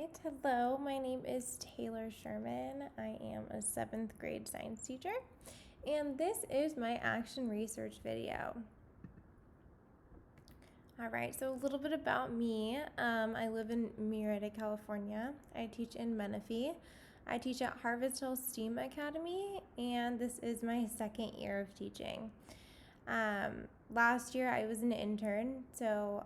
right, hello, my name is Taylor Sherman. I am a 7th grade science teacher, and this is my action research video. All right, so a little bit about me. I live in Murrieta, California. I teach in Menifee. I teach at Harvest Hill STEAM Academy, and this is my 2nd year of teaching. Last year I was an intern, so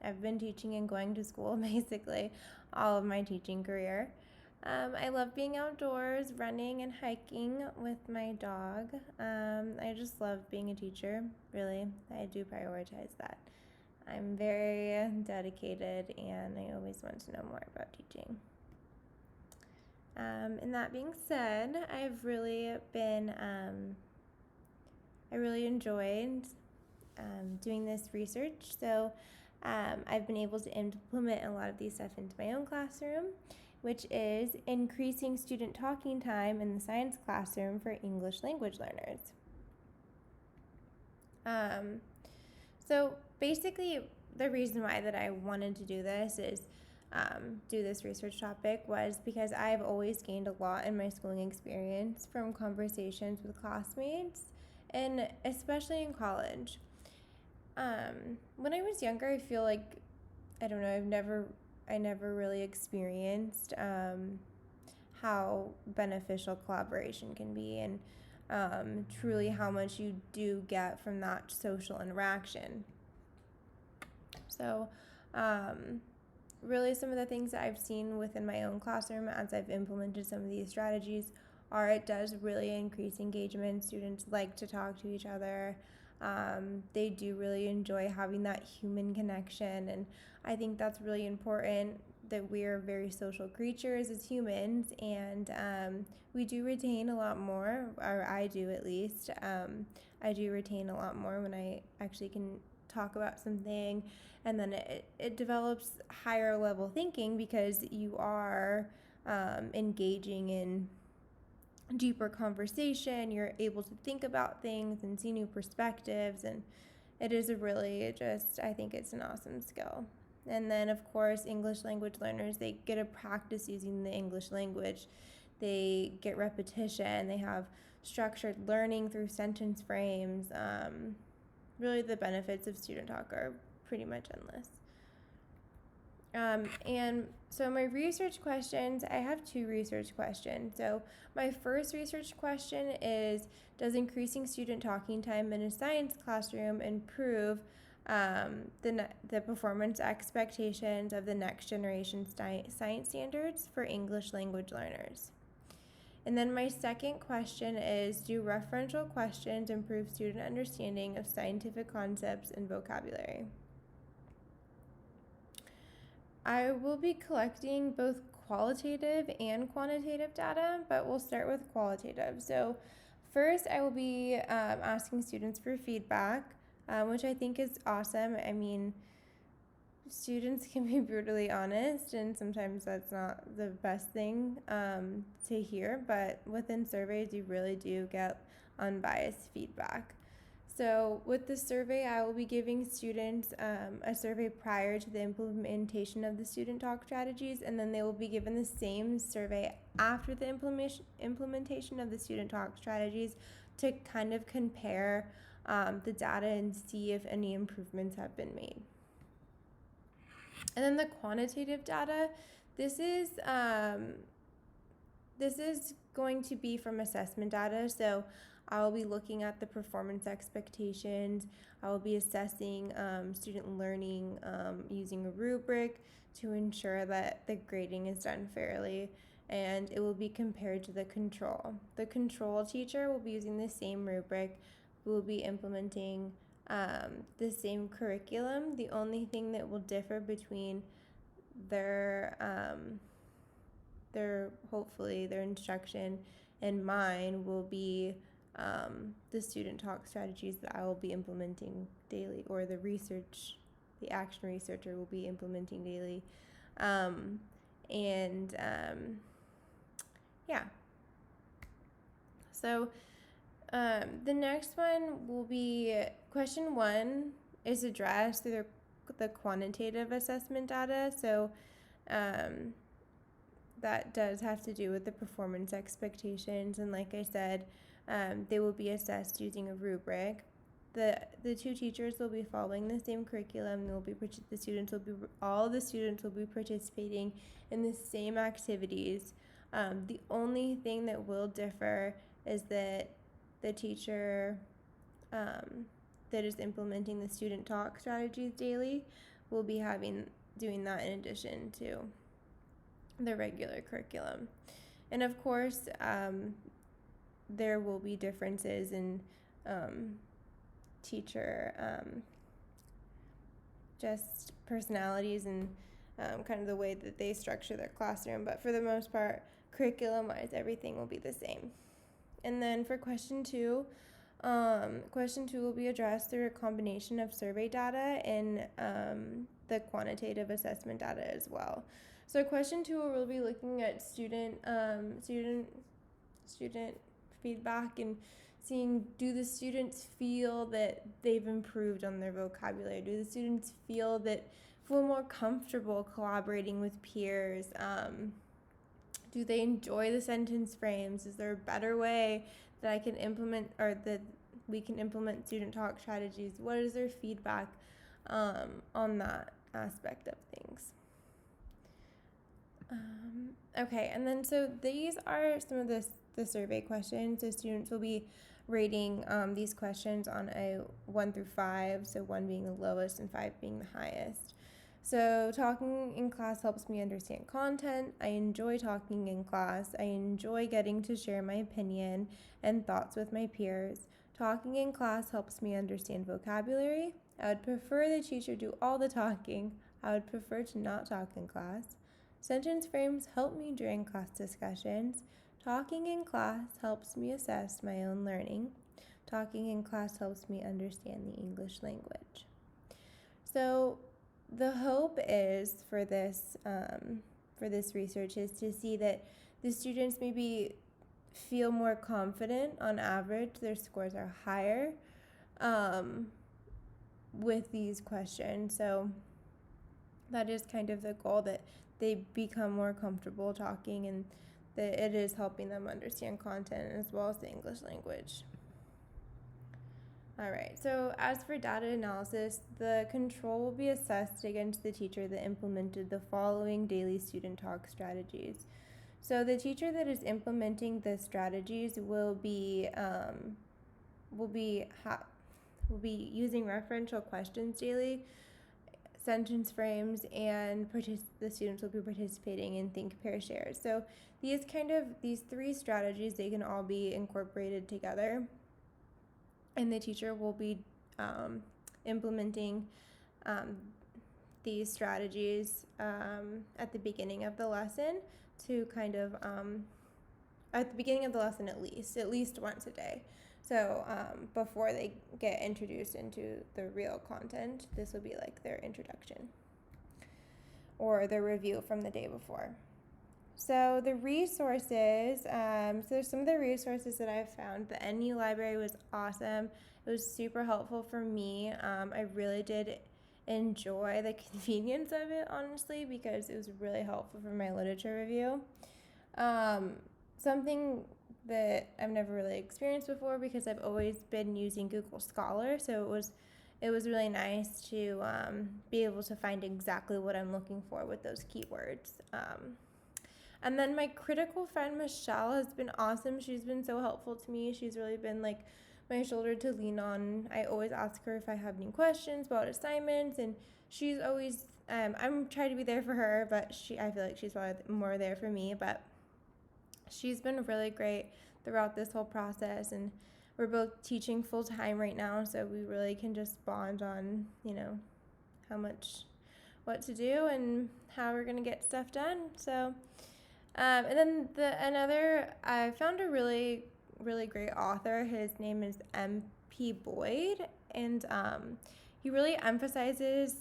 I've been teaching and going to school basically all of my teaching career. I love being outdoors, running and hiking with my dog. I just love being a teacher, really. I do prioritize that. I'm very dedicated and I always want to know more about teaching. And that being said, I've really been I really enjoyed doing this research. So I've been able to implement a lot of these stuff into my own classroom, which is increasing student talking time in the science classroom for English language learners. So basically, the reason why that I wanted to do this is do this research topic was because I've always gained a lot in my schooling experience from conversations with classmates, and especially in college. When I was younger, I feel like, I don't know, I never really experienced how beneficial collaboration can be, and truly how much you do get from that social interaction. So, really some of the things that I've seen within my own classroom as I've implemented some of these strategies are it does really increase engagement. Students like to talk to each other. They do really enjoy having that human connection, and I think that's really important, that we're very social creatures as humans, and we do retain a lot more, or I do at least. I do retain a lot more when I actually can talk about something, and then it develops higher level thinking because you are engaging in deeper conversation. You're able to think about things and see new perspectives, and it is a really I think it's an awesome skill. And then of course, English language learners, they get to practice using the English language. They get repetition, they have structured learning through sentence frames. Really the benefits of student talk are pretty much endless. And so my research questions, I have 2 research questions. So my first research question is, does increasing student talking time in a science classroom improve the performance expectations of the next generation science standards for English language learners? And then my second question is, do referential questions improve student understanding of scientific concepts and vocabulary? I will be collecting both qualitative and quantitative data, but we'll start with qualitative. So first, I will be asking students for feedback, which I think is awesome. I mean, students can be brutally honest, and sometimes that's not the best thing to hear, but within surveys, you really do get unbiased feedback. So with the survey, I will be giving students a survey prior to the implementation of the student talk strategies, and then they will be given the same survey after the implementation of the student talk strategies to kind of compare the data and see if any improvements have been made. And then the quantitative data, this is going to be from assessment data. So I will be looking at the performance expectations. I will be assessing student learning using a rubric to ensure that the grading is done fairly, and it will be compared to the control. The control teacher will be using the same rubric. We will be implementing the same curriculum. The only thing that will differ between their hopefully their instruction and mine will be the student talk strategies that I will be implementing daily, or the action researcher will be implementing daily. Yeah. So the next one will be question 1 is addressed through the quantitative assessment data. So that does have to do with the performance expectations, and like I said, they will be assessed using a rubric. The two teachers will be following the same curriculum. All the students will be participating in the same activities. The only thing that will differ is that the teacher that is implementing the student talk strategies daily will be doing that in addition to the regular curriculum. And of course, there will be differences in teacher just personalities and kind of the way that they structure their classroom. But for the most part, curriculum-wise, everything will be the same. And then for question two will be addressed through a combination of survey data and the quantitative assessment data as well. So question two will be looking at student feedback and seeing, do the students feel that they've improved on their vocabulary? Do the students feel more comfortable collaborating with peers? Do they enjoy the sentence frames? Is there a better way that I can implement, or that we can implement student talk strategies? What is their feedback on that aspect of things? Okay, and then so these are some of the survey questions. So students will be rating these questions on a 1 through 5, so 1 being the lowest and 5 being the highest. So talking in class helps me understand content. I enjoy talking in class. I enjoy getting to share my opinion and thoughts with my peers. Talking in class helps me understand vocabulary. I would prefer the teacher do all the talking. I would prefer to not talk in class. Sentence frames help me during class discussions. Talking in class helps me assess my own learning. Talking in class helps me understand the English language. So the hope is for this research is to see that the students maybe feel more confident on average. Their scores are higher with these questions. So that is kind of the goal, that they become more comfortable talking and that it is helping them understand content as well as the English language. All right, so as for data analysis, the control will be assessed against the teacher that implemented the following daily student talk strategies. So the teacher that is implementing the strategies will be using referential questions daily, sentence frames, and the students will be participating in think, pair, share. So these 3 strategies, they can all be incorporated together, and the teacher will be implementing these strategies at the beginning of the lesson to kind of at the beginning of the lesson at least once a day. So before they get introduced into the real content, this will be like their introduction or their review from the day before. So the resources, so some of the resources that I've found, the NU library was awesome. It was super helpful for me. I really did enjoy the convenience of it, honestly, because it was really helpful for my literature review. Something that I've never really experienced before, because I've always been using Google Scholar, so it was really nice to be able to find exactly what I'm looking for with those keywords. And then my critical friend Michelle has been awesome. She's been so helpful to me. She's really been like my shoulder to lean on. I always ask her if I have any questions about assignments, and she's always I'm trying to be there for her, but I feel like she's probably more there for me. But she's been really great throughout this whole process, and we're both teaching full time right now, so we really can just bond on, what to do and how we're gonna get stuff done. So, and then I found a really, really great author. His name is M.P. Boyd, and he really emphasizes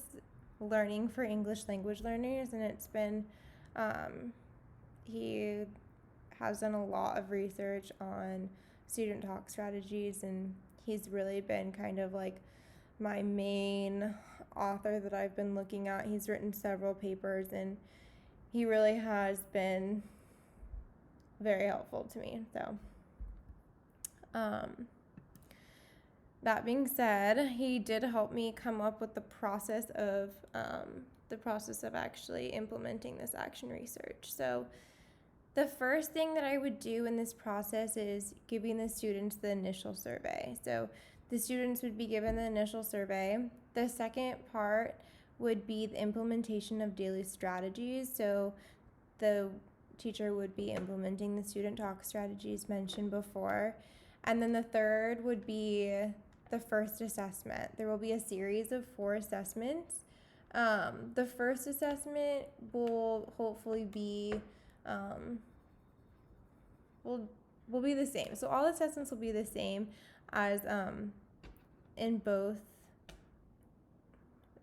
learning for English language learners, and it's been he has done a lot of research on student talk strategies, and he's really been kind of like my main author that I've been looking at. He's written several papers, and he really has been very helpful to me. So that being said, he did help me come up with the process of actually implementing this action research. So the first thing that I would do in this process is giving the students the initial survey. So the students would be given the initial survey. The second part would be the implementation of daily strategies. So the teacher would be implementing the student talk strategies mentioned before. And then the third would be the first assessment. There will be a series of 4 assessments. The first assessment will hopefully be will be the same. So all assessments will be the same as in both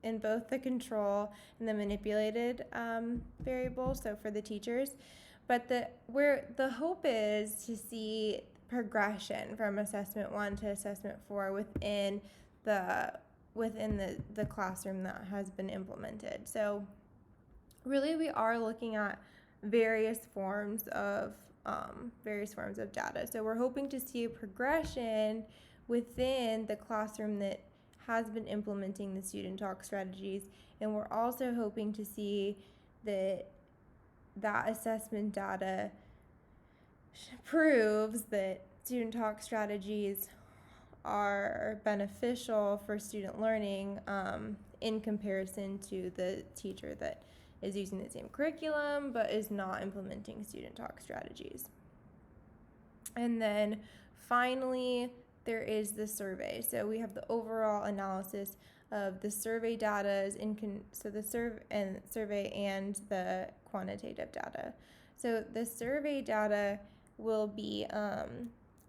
the control and the manipulated variable. So for the teachers, but the hope is to see progression from assessment 1 to assessment 4 within the classroom that has been implemented. So really we are looking at various forms of data. So we're hoping to see a progression within the classroom that has been implementing the student talk strategies, and we're also hoping to see that assessment data proves that student talk strategies are beneficial for student learning in comparison to the teacher that is using the same curriculum but is not implementing student talk strategies. And then finally, there is the survey. So we have the overall analysis of the survey data, so the survey and the quantitative data. So the survey data will be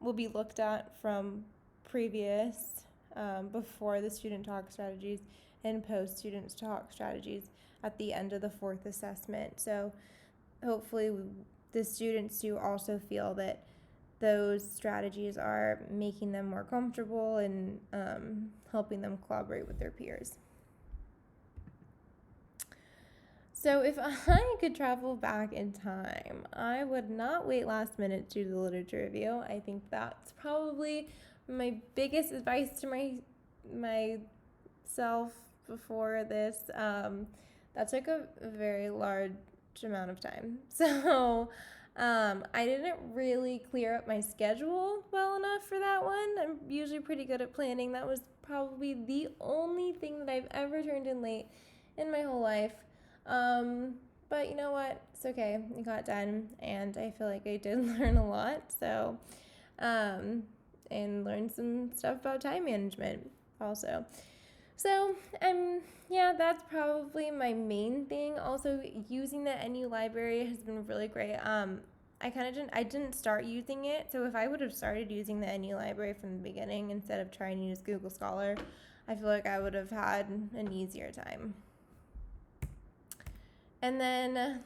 looked at from previous, before the student talk strategies and post student talk strategies at the end of the 4th assessment. So hopefully the students do also feel that those strategies are making them more comfortable and helping them collaborate with their peers. So if I could travel back in time, I would not wait last minute to do the literature review. I think that's probably my biggest advice to myself before this. That took a very large amount of time. So I didn't really clear up my schedule well enough for that one. I'm usually pretty good at planning. That was probably the only thing that I've ever turned in late in my whole life. But you know what? It's okay. It got done, and I feel like I did learn a lot. So, and learned some stuff about time management also. So, yeah, that's probably my main thing. Also, using the NU library has been really great. I didn't start using it, so if I would have started using the NU library from the beginning instead of trying to use Google Scholar, I feel like I would have had an easier time. And then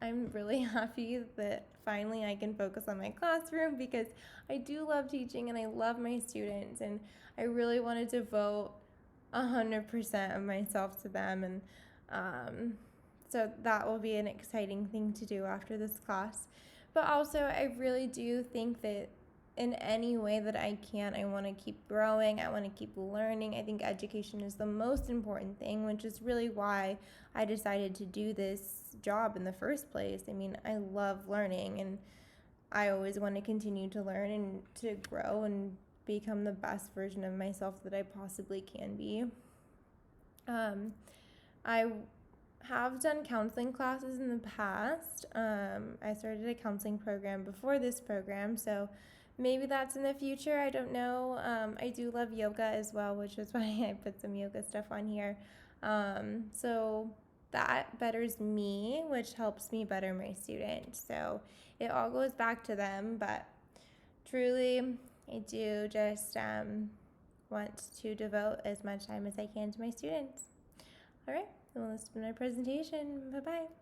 I'm really happy that finally I can focus on my classroom because I do love teaching and I love my students, and I really want to devote 100% of myself to them, and so that will be an exciting thing to do after this class. But also I really do think that in any way that I can, I want to keep growing, I want to keep learning. I think education is the most important thing, which is really why I decided to do this job in the first place. I mean, I love learning, and I always want to continue to learn and to grow and become the best version of myself that I possibly can be. I have done counseling classes in the past. I started a counseling program before this program, so maybe that's in the future. I don't know. I do love yoga as well, which is why I put some yoga stuff on here. So that betters me, which helps me better my students. So it all goes back to them, but truly, I do just want to devote as much time as I can to my students. All right, well, that's been my presentation. Bye-bye.